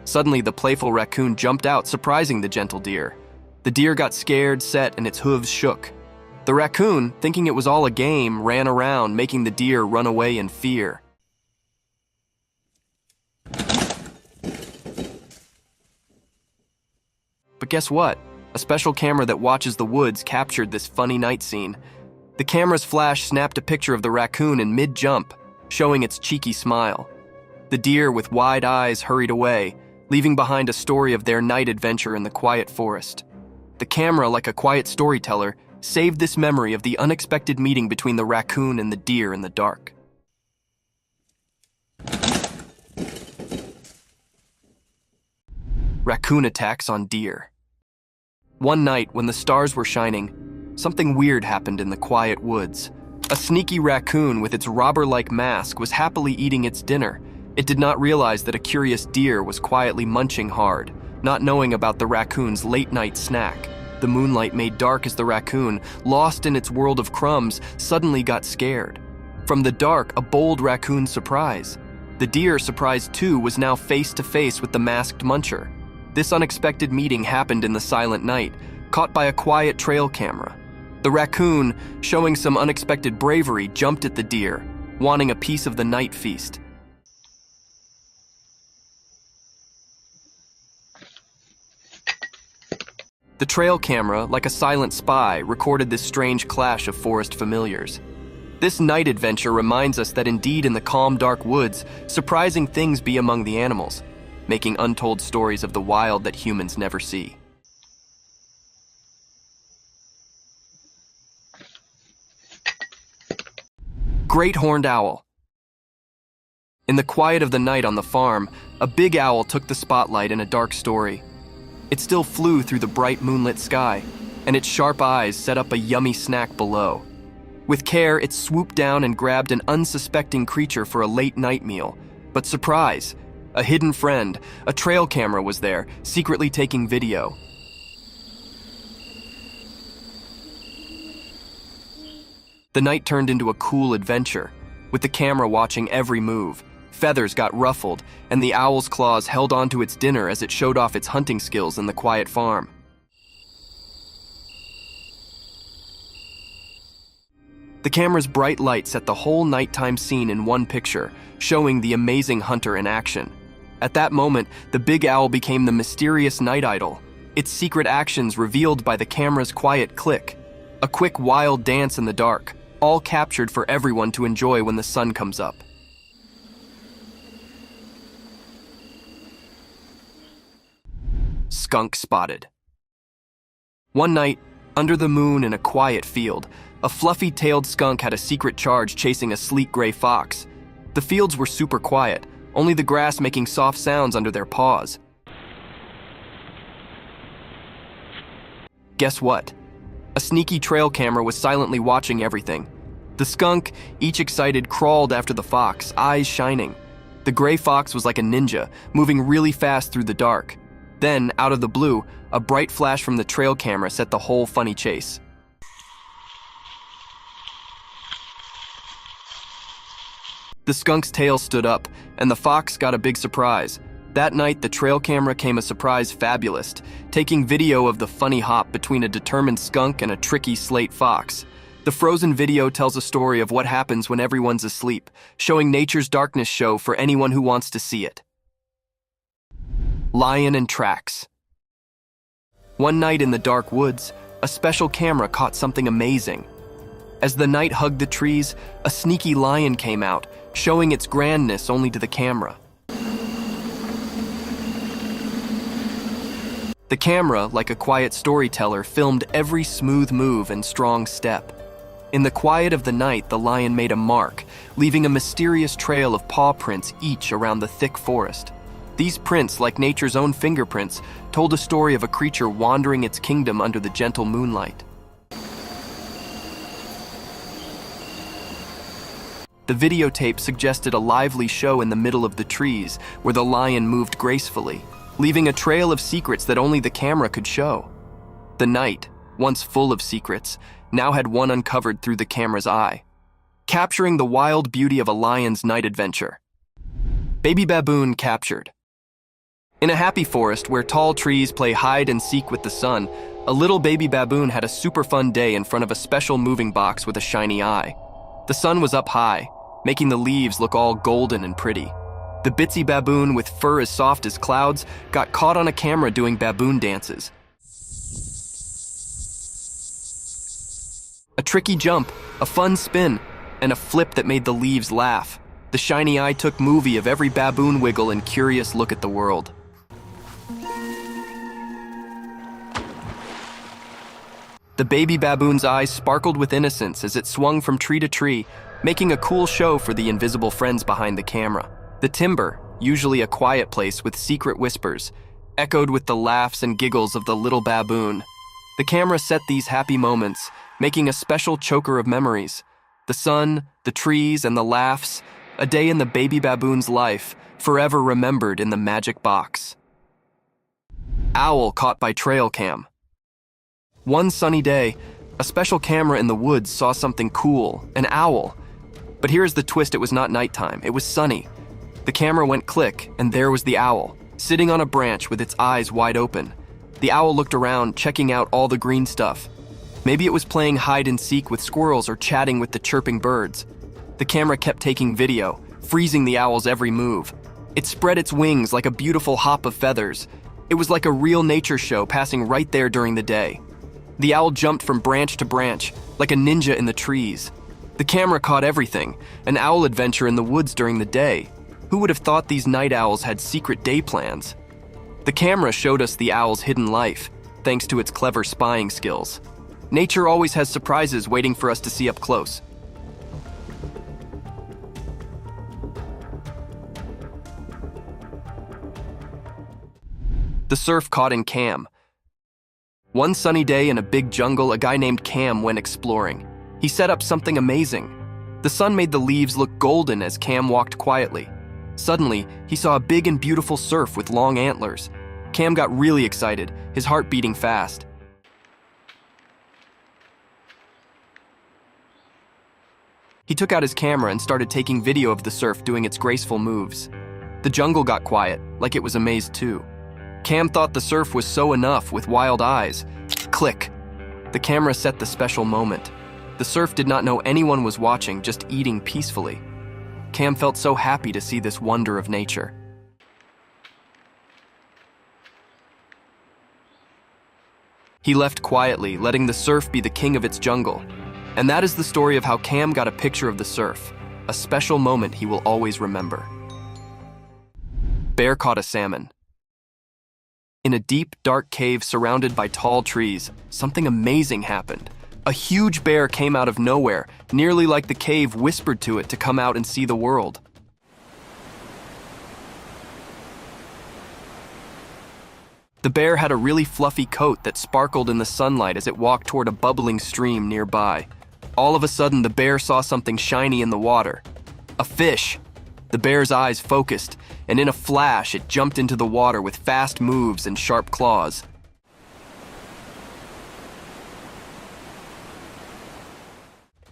Suddenly, the playful raccoon jumped out, surprising the gentle deer. The deer got scared, set, and its hooves shook. The raccoon, thinking it was all a game, ran around, making the deer run away in fear. But guess what? A special camera that watches the woods captured this funny night scene. The camera's flash snapped a picture of the raccoon in mid-jump, showing its cheeky smile. The deer with wide eyes hurried away, leaving behind a story of their night adventure in the quiet forest. The camera, like a quiet storyteller, saved this memory of the unexpected meeting between the raccoon and the deer in the dark. Raccoon attacks on deer. One night, when the stars were shining, something weird happened in the quiet woods. A sneaky raccoon with its robber-like mask was happily eating its dinner. It did not realize that a curious deer was quietly munching hard, not knowing about the raccoon's late-night snack. The moonlight made dark as the raccoon, lost in its world of crumbs, suddenly got scared. From the dark, a bold raccoon surprise. The deer, surprised too, was now face-to-face with the masked muncher. This unexpected meeting happened in the silent night, caught by a quiet trail camera. The raccoon, showing some unexpected bravery, jumped at the deer, wanting a piece of the night feast. The trail camera, like a silent spy, recorded this strange clash of forest familiars. This night adventure reminds us that indeed in the calm, dark woods, surprising things be among the animals, making untold stories of the wild that humans never see. Great horned owl. In the quiet of the night on the farm, a big owl took the spotlight in a dark story. It still flew through the bright moonlit sky, and its sharp eyes set up a yummy snack below. With care, it swooped down and grabbed an unsuspecting creature for a late night meal. But surprise! A hidden friend, a trail camera was there, secretly taking video. The night turned into a cool adventure, with the camera watching every move. Feathers got ruffled, and the owl's claws held onto its dinner as it showed off its hunting skills in the quiet farm. The camera's bright light set the whole nighttime scene in one picture, showing the amazing hunter in action. At that moment, the big owl became the mysterious night idol, its secret actions revealed by the camera's quiet click. A quick, wild dance in the dark, all captured for everyone to enjoy when the sun comes up. Skunk spotted. One night, under the moon in a quiet field, a fluffy-tailed skunk had a secret charge chasing a sleek gray fox. The fields were super quiet, only the grass making soft sounds under their paws. Guess what? A sneaky trail camera was silently watching everything. The skunk, each excited, crawled after the fox, eyes shining. The gray fox was like a ninja, moving really fast through the dark. Then, out of the blue, a bright flash from the trail camera set the whole funny chase. The skunk's tail stood up, and the fox got a big surprise. That night, the trail camera came a surprise fabulist, taking video of the funny hop between a determined skunk and a tricky slate fox. The frozen video tells a story of what happens when everyone's asleep, showing nature's darkness show for anyone who wants to see it. Lion and tracks. One night in the dark woods, a special camera caught something amazing. As the night hugged the trees, a sneaky lion came out, showing its grandness only to the camera. The camera, like a quiet storyteller, filmed every smooth move and strong step. In the quiet of the night, the lion made a mark, leaving a mysterious trail of paw prints each around the thick forest. These prints, like nature's own fingerprints, told a story of a creature wandering its kingdom under the gentle moonlight. The videotape suggested a lively show in the middle of the trees, where the lion moved gracefully, leaving a trail of secrets that only the camera could show. The night, once full of secrets, now had one uncovered through the camera's eye, capturing the wild beauty of a lion's night adventure. Baby baboon captured. In a happy forest where tall trees play hide and seek with the sun, a little baby baboon had a super fun day in front of a special moving box with a shiny eye. The sun was up high, making the leaves look all golden and pretty. The bitsy baboon, with fur as soft as clouds, got caught on a camera doing baboon dances. A tricky jump, a fun spin, and a flip that made the leaves laugh. The shiny eye took movie of every baboon wiggle and curious look at the world. The baby baboon's eyes sparkled with innocence as it swung from tree to tree, making a cool show for the invisible friends behind the camera. The timber, usually a quiet place with secret whispers, echoed with the laughs and giggles of the little baboon. The camera set these happy moments, making a special choker of memories. The sun, the trees, and the laughs, a day in the baby baboon's life, forever remembered in the magic box. Owl caught by trail cam. One sunny day, a special camera in the woods saw something cool, an owl. But here's the twist: it was not nighttime, it was sunny. The camera went click, and there was the owl, sitting on a branch with its eyes wide open. The owl looked around, checking out all the green stuff. Maybe it was playing hide and seek with squirrels or chatting with the chirping birds. The camera kept taking video, freezing the owl's every move. It spread its wings like a beautiful hop of feathers. It was like a real nature show passing right there during the day. The owl jumped from branch to branch, like a ninja in the trees. The camera caught everything, an owl adventure in the woods during the day. Who would have thought these night owls had secret day plans? The camera showed us the owl's hidden life, thanks to its clever spying skills. Nature always has surprises waiting for us to see up close. The surf caught in Cam. One sunny day in a big jungle, a guy named Cam went exploring. He set up something amazing. The sun made the leaves look golden as Cam walked quietly. Suddenly, he saw a big and beautiful surf with long antlers. Cam got really excited, his heart beating fast. He took out his camera and started taking video of the surf doing its graceful moves. The jungle got quiet, like it was amazed too. Cam thought the surf was so enough with wild eyes. Click! The camera set the special moment. The surf did not know anyone was watching, just eating peacefully. Cam felt so happy to see this wonder of nature. He left quietly, letting the surf be the king of its jungle. And that is the story of how Cam got a picture of the surf, a special moment he will always remember. Bear caught a salmon. In a deep, dark cave surrounded by tall trees, something amazing happened. A huge bear came out of nowhere, nearly like the cave whispered to it to come out and see the world. The bear had a really fluffy coat that sparkled in the sunlight as it walked toward a bubbling stream nearby. All of a sudden, the bear saw something shiny in the water. A fish! The bear's eyes focused, and in a flash, it jumped into the water with fast moves and sharp claws.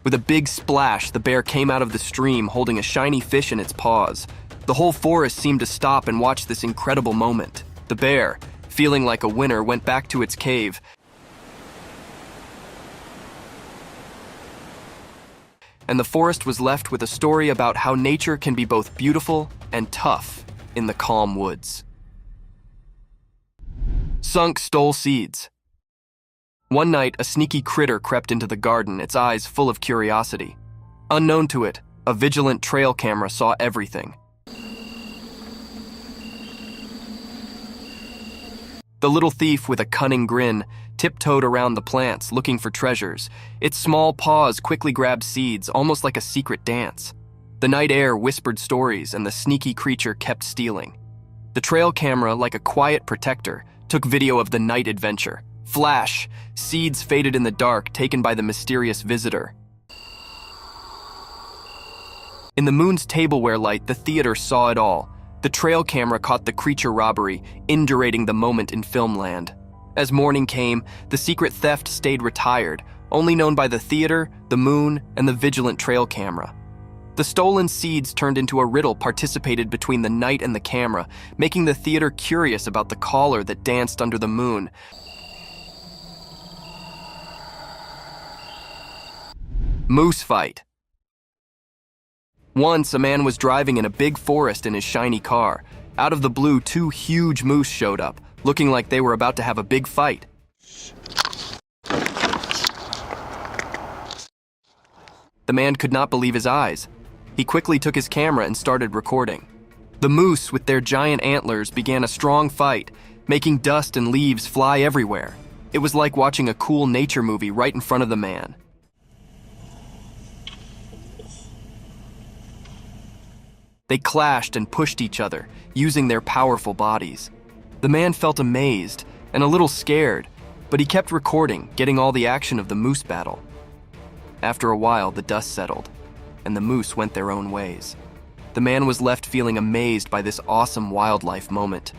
With a big splash, the bear came out of the stream holding a shiny fish in its paws. The whole forest seemed to stop and watch this incredible moment. The bear, feeling like a winner, went back to its cave. And the forest was left with a story about how nature can be both beautiful and tough in the calm woods. Sunk stole seeds. One night, a sneaky critter crept into the garden, its eyes full of curiosity. Unknown to it, a vigilant trail camera saw everything. The little thief, with a cunning grin, tiptoed around the plants, looking for treasures. Its small paws quickly grabbed seeds, almost like a secret dance. The night air whispered stories, and the sneaky creature kept stealing. The trail camera, like a quiet protector, took video of the night adventure. Flash! Seeds faded in the dark, taken by the mysterious visitor. In the moon's tableware light, the theater saw it all. The trail camera caught the creature robbery, indurating the moment in filmland. As morning came, the secret theft stayed retired, only known by the theater, the moon, and the vigilant trail camera. The stolen seeds turned into a riddle participated between the night and the camera, making the theater curious about the caller that danced under the moon. Moose fight. Once, a man was driving in a big forest in his shiny car. Out of the blue, two huge moose showed up, looking like they were about to have a big fight. The man could not believe his eyes. He quickly took his camera and started recording. The moose, with their giant antlers, began a strong fight, making dust and leaves fly everywhere. It was like watching a cool nature movie right in front of the man. They clashed and pushed each other, using their powerful bodies. The man felt amazed and a little scared, but he kept recording, getting all the action of the moose battle. After a while, the dust settled, and the moose went their own ways. The man was left feeling amazed by this awesome wildlife moment.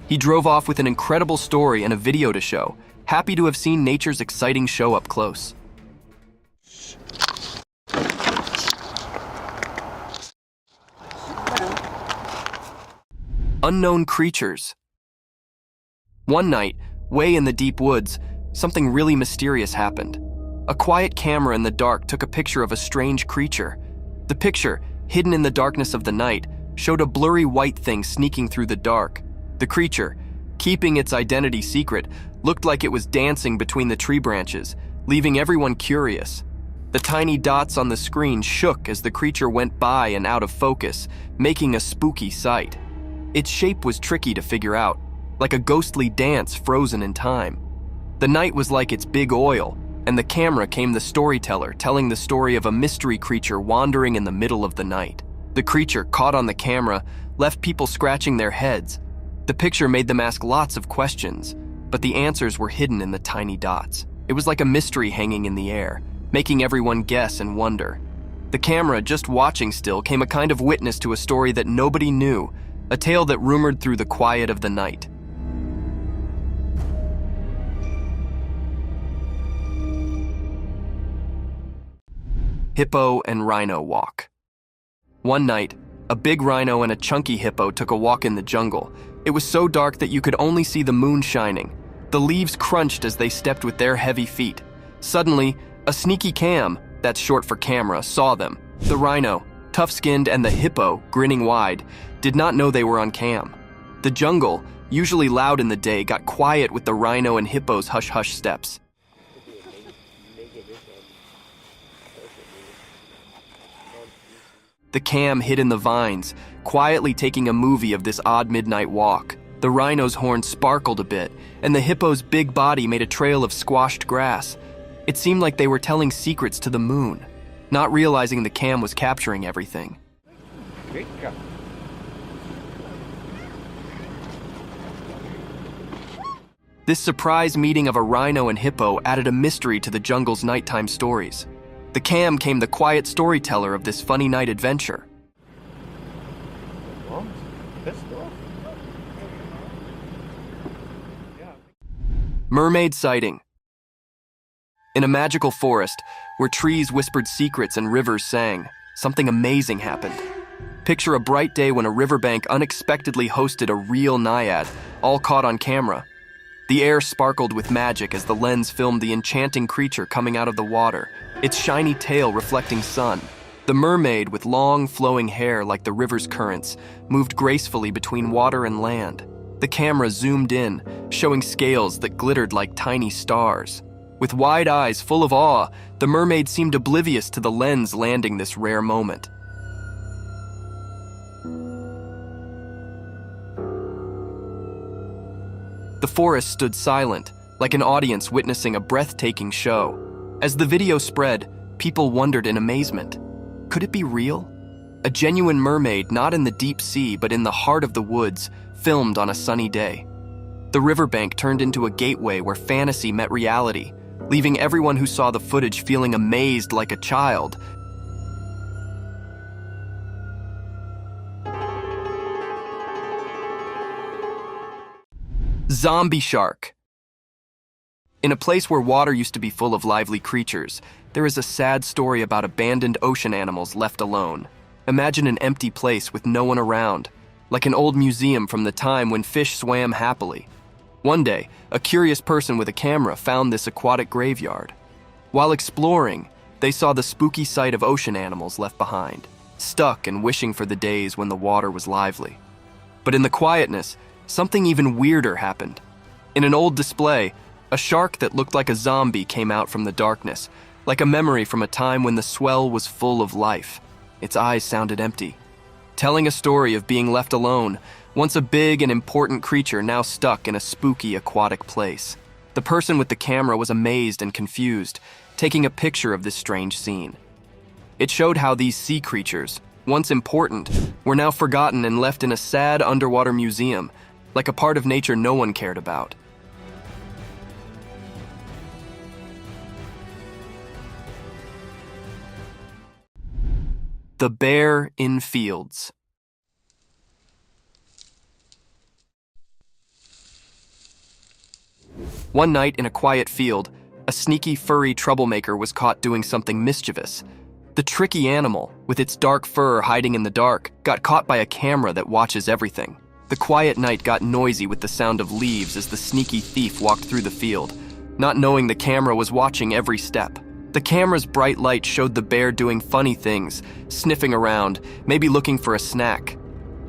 He drove off with an incredible story and a video to show, happy to have seen nature's exciting show up close. Unknown creatures. One night, way in the deep woods, something really mysterious happened. A quiet camera in the dark took a picture of a strange creature. The picture, hidden in the darkness of the night, showed a blurry white thing sneaking through the dark. The creature, keeping its identity secret, looked like it was dancing between the tree branches, leaving everyone curious. The tiny dots on the screen shook as the creature went by and out of focus, making a spooky sight. Its shape was tricky to figure out, like a ghostly dance frozen in time. The night was like its big oil, and the camera came the storyteller, telling the story of a mystery creature wandering in the middle of the night. The creature, caught on the camera, left people scratching their heads. The picture made them ask lots of questions, but the answers were hidden in the tiny dots. It was like a mystery hanging in the air, making everyone guess and wonder. The camera, just watching still, came a kind of witness to a story that nobody knew, a tale that rumored through the quiet of the night. Hippo and rhino walk. One night, a big rhino and a chunky hippo took a walk in the jungle. It was so dark that you could only see the moon shining. The leaves crunched as they stepped with their heavy feet. Suddenly, a sneaky cam, that's short for camera, saw them. The rhino, tough-skinned, and the hippo, grinning wide, did not know they were on cam. The jungle, usually loud in the day, got quiet with the rhino and hippo's hush-hush steps. The cam hid in the vines, quietly taking a movie of this odd midnight walk. The rhino's horn sparkled a bit, and the hippo's big body made a trail of squashed grass. It seemed like they were telling secrets to the moon, not realizing the cam was capturing everything. This surprise meeting of a rhino and hippo added a mystery to the jungle's nighttime stories. The cam came the quiet storyteller of this funny night adventure. Mermaid sighting. In a magical forest, where trees whispered secrets and rivers sang, something amazing happened. Picture a bright day when a riverbank unexpectedly hosted a real naiad, all caught on camera. The air sparkled with magic as the lens filmed the enchanting creature coming out of the water, its shiny tail reflecting sun. The mermaid, with long, flowing hair like the river's currents, moved gracefully between water and land. The camera zoomed in, showing scales that glittered like tiny stars. With wide eyes full of awe, the mermaid seemed oblivious to the lens landing this rare moment. The forest stood silent, like an audience witnessing a breathtaking show. As the video spread, people wondered in amazement. Could it be real? A genuine mermaid, not in the deep sea but in the heart of the woods, filmed on a sunny day. The riverbank turned into a gateway where fantasy met reality, leaving everyone who saw the footage feeling amazed like a child. Zombie shark. In a place where water used to be full of lively creatures, there is a sad story about abandoned ocean animals left alone. Imagine an empty place with no one around, like an old museum from the time when fish swam happily. One day, a curious person with a camera found this aquatic graveyard. While exploring, they saw the spooky sight of ocean animals left behind, stuck and wishing for the days when the water was lively. But in the quietness, something even weirder happened. In an old display, a shark that looked like a zombie came out from the darkness, like a memory from a time when the swell was full of life. Its eyes sounded empty, telling a story of being left alone, once a big and important creature now stuck in a spooky aquatic place. The person with the camera was amazed and confused, taking a picture of this strange scene. It showed how these sea creatures, once important, were now forgotten and left in a sad underwater museum, like a part of nature no one cared about. The bear in fields. One night in a quiet field, a sneaky furry troublemaker was caught doing something mischievous. The tricky animal, with its dark fur hiding in the dark, got caught by a camera that watches everything. The quiet night got noisy with the sound of leaves as the sneaky thief walked through the field, not knowing the camera was watching every step. The camera's bright light showed the bear doing funny things, sniffing around, maybe looking for a snack.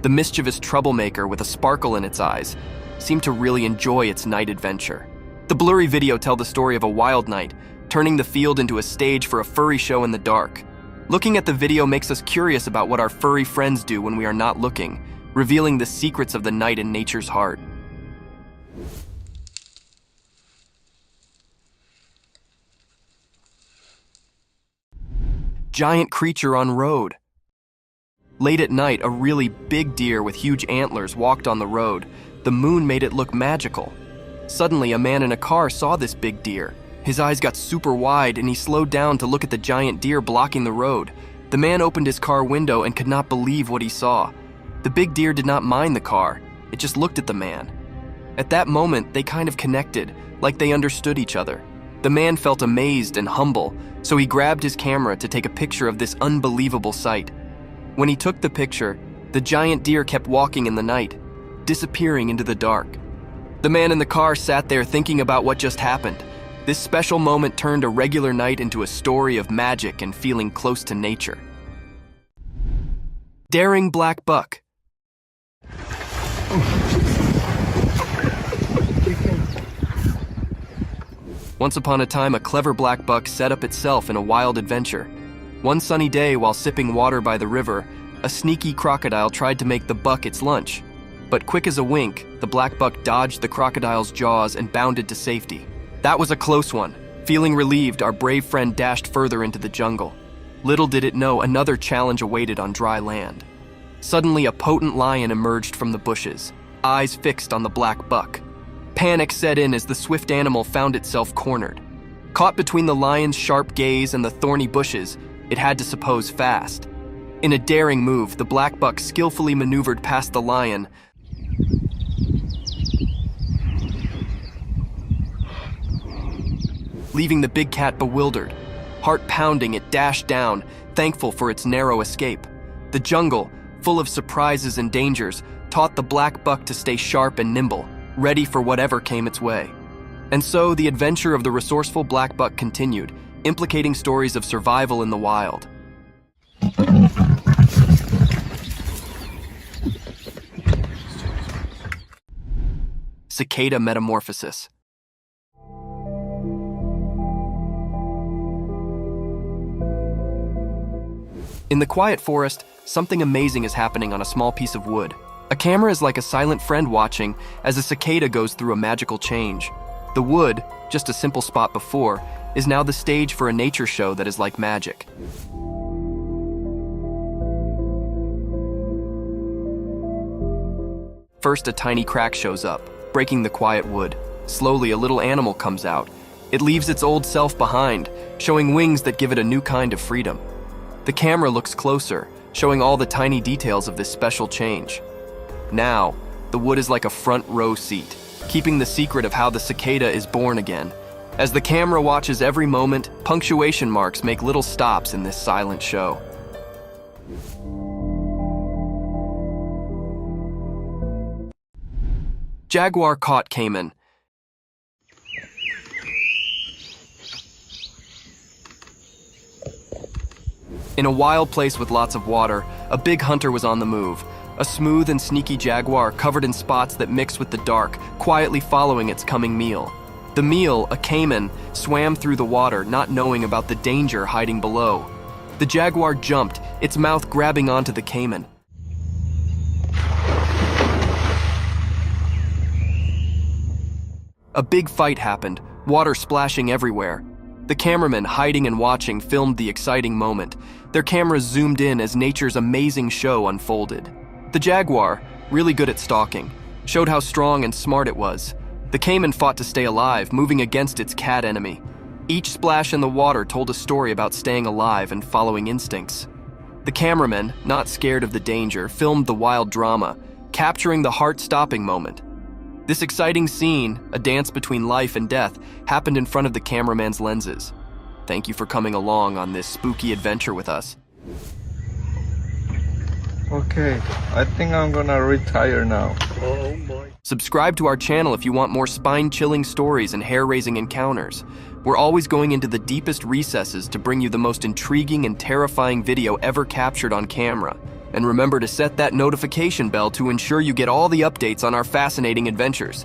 The mischievous troublemaker, with a sparkle in its eyes, seemed to really enjoy its night adventure. The blurry video tells the story of a wild night, turning the field into a stage for a furry show in the dark. Looking at the video makes us curious about what our furry friends do when we are not looking, revealing the secrets of the night in nature's heart. Giant creature on road. Late at night, a really big deer with huge antlers walked on the road. The moon made it look magical. Suddenly, a man in a car saw this big deer. His eyes got super wide and he slowed down to look at the giant deer blocking the road. The man opened his car window and could not believe what he saw. The big deer did not mind the car, it just looked at the man. At that moment, they kind of connected, like they understood each other. The man felt amazed and humble, so he grabbed his camera to take a picture of this unbelievable sight. When he took the picture, the giant deer kept walking in the night, disappearing into the dark. The man in the car sat there thinking about what just happened. This special moment turned a regular night into a story of magic and feeling close to nature. Daring black buck. Once upon a time, a clever black buck set up itself in a wild adventure. One sunny day, while sipping water by the river, a sneaky crocodile tried to make the buck its lunch. But quick as a wink, the black buck dodged the crocodile's jaws and bounded to safety. That was a close one. Feeling relieved, our brave friend dashed further into the jungle. Little did it know, another challenge awaited on dry land. Suddenly, a potent lion emerged from the bushes, eyes fixed on the black buck. Panic set in as the swift animal found itself cornered. Caught between the lion's sharp gaze and the thorny bushes, it had to suppose fast. In a daring move, the black buck skillfully maneuvered past the lion, leaving the big cat bewildered. Heart pounding, it dashed down, thankful for its narrow escape. The jungle, full of surprises and dangers, taught the black buck to stay sharp and nimble, ready for whatever came its way. And so the adventure of the resourceful black buck continued, implicating stories of survival in the wild. Cicada metamorphosis. In the quiet forest, something amazing is happening on a small piece of wood. A camera is like a silent friend watching as a cicada goes through a magical change. The wood, just a simple spot before, is now the stage for a nature show that is like magic. First, a tiny crack shows up, breaking the quiet wood. Slowly, a little animal comes out. It leaves its old self behind, showing wings that give it a new kind of freedom. The camera looks closer, showing all the tiny details of this special change. Now, the wood is like a front row seat, keeping the secret of how the cicada is born again. As the camera watches every moment, punctuation marks make little stops in this silent show. Jaguar caught caiman. In a wild place with lots of water, a big hunter was on the move. A smooth and sneaky jaguar covered in spots that mixed with the dark, quietly following its coming meal. The meal, a caiman, swam through the water, not knowing about the danger hiding below. The jaguar jumped, its mouth grabbing onto the caiman. A big fight happened, water splashing everywhere. The cameramen, hiding and watching, filmed the exciting moment. Their cameras zoomed in as nature's amazing show unfolded. The jaguar, really good at stalking, showed how strong and smart it was. The caiman fought to stay alive, moving against its cat enemy. Each splash in the water told a story about staying alive and following instincts. The cameramen, not scared of the danger, filmed the wild drama, capturing the heart-stopping moment. This exciting scene, a dance between life and death, happened in front of the cameraman's lenses. Thank you for coming along on this spooky adventure with us. Okay, I think I'm gonna retire now. Subscribe to our channel if you want more spine-chilling stories and hair-raising encounters. We're always going into the deepest recesses to bring you the most intriguing and terrifying video ever captured on camera. And remember to set that notification bell to ensure you get all the updates on our fascinating adventures.